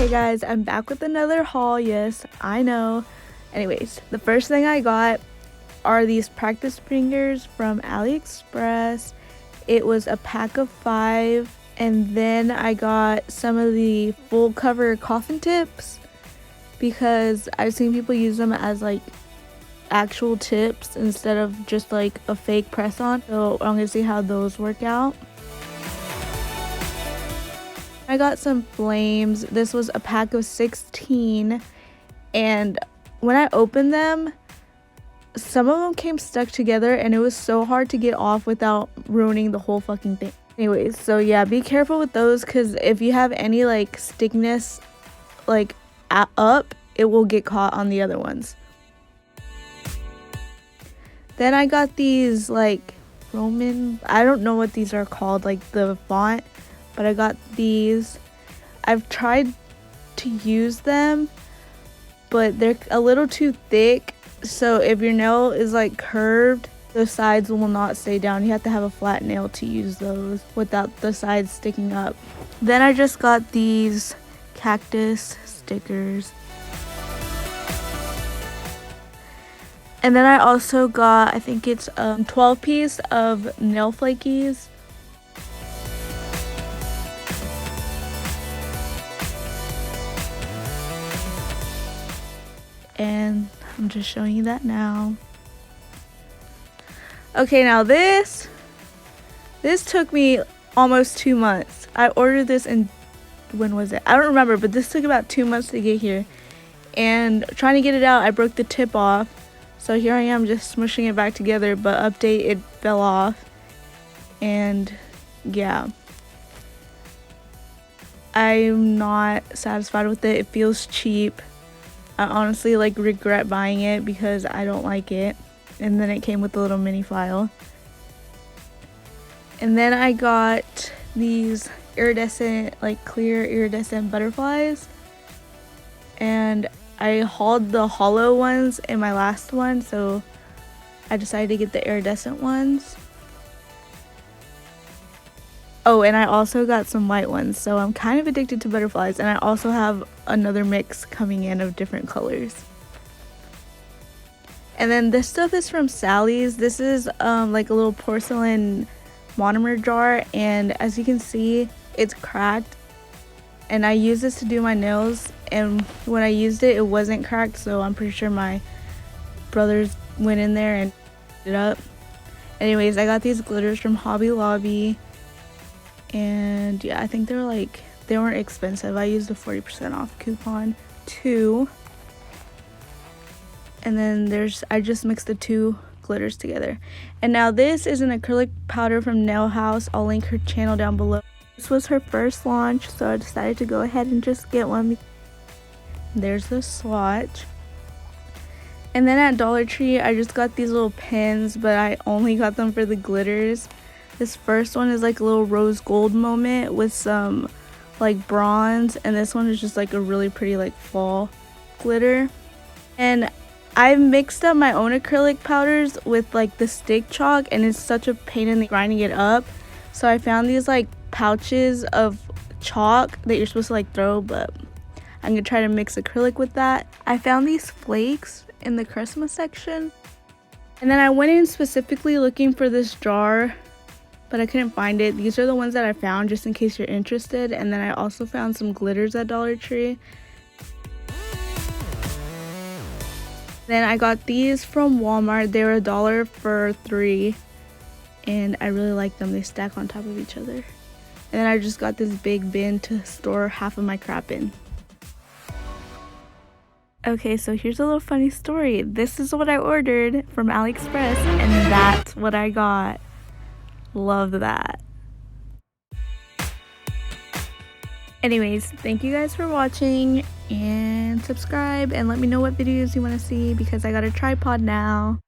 Hey guys, I'm back with another haul. Yes, I know. Anyways, the first thing I got are these practice fingers from AliExpress. It was a pack of 5, and then I got some of the full cover coffin tips because I've seen people use them as like actual tips instead of just like a fake press on. So I'm gonna see how those work out. I got some flames. This was a pack of 16, and when I opened them, some of them came stuck together and it was so hard to get off without ruining the whole fucking thing. Anyways, so yeah, be careful with those because if you have any like stickiness like up, it will get caught on the other ones. Then I got these like Roman, I don't know what these are called, like the font, but I got these. I've tried to use them, but they're a little too thick, so if your nail is like curved, the sides will not stay down. You have to have a flat nail to use those without the sides sticking up. Then I just got these cactus stickers. And then I also got, I think it's 12 piece of nail flakies. And I'm just showing you that now. Okay, now this took me almost 2 months. I ordered this in, when was it? I don't remember, but this took about 2 months to get here. And trying to get it out, I broke the tip off. So here I am just smushing it back together, but update, it fell off. And yeah, I'm not satisfied with it. It feels cheap. I honestly like regret buying it because I don't like it. And then it came with a little mini file. And then I got these iridescent, like clear iridescent butterflies. And I hauled the hollow ones in my last one, so I decided to get the iridescent ones. Oh, and I also got some white ones, so I'm kind of addicted to butterflies, and I also have another mix coming in of different colors. And then this stuff is from Sally's. This is like a little porcelain monomer jar, and as you can see, it's cracked. And I use this to do my nails, and when I used it, it wasn't cracked, so I'm pretty sure my brothers went in there and it up. Anyways, I got these glitters from Hobby Lobby, and yeah, I think they weren't expensive. I used a 40% off coupon too. And then I just mixed the 2 glitters together. And now this is an acrylic powder from Nail House. I'll link her channel down below. This was her first launch, so I decided to go ahead and just get one. There's the swatch. And then at Dollar Tree, I just got these little pins, but I only got them for the glitters. This first one is like a little rose gold moment with some like bronze, and this one is just like a really pretty like fall glitter. And I mixed up my own acrylic powders with like the stick chalk, and it's such a pain in the grinding it up. So I found these like pouches of chalk that you're supposed to like throw, but I'm gonna try to mix acrylic with that. I found these flakes in the Christmas section, and then I went in specifically looking for this jar, but I couldn't find it. These are the ones that I found just in case you're interested. And then I also found some glitters at Dollar Tree. Then I got these from Walmart. They were $1 for 3, and I really like them. They stack on top of each other. And then I just got this big bin to store half of my crap in. Okay, so here's a little funny story. This is what I ordered from AliExpress, and that's what I got. Love that. Anyways, thank you guys for watching, and subscribe and let me know what videos you want to see because I got a tripod now.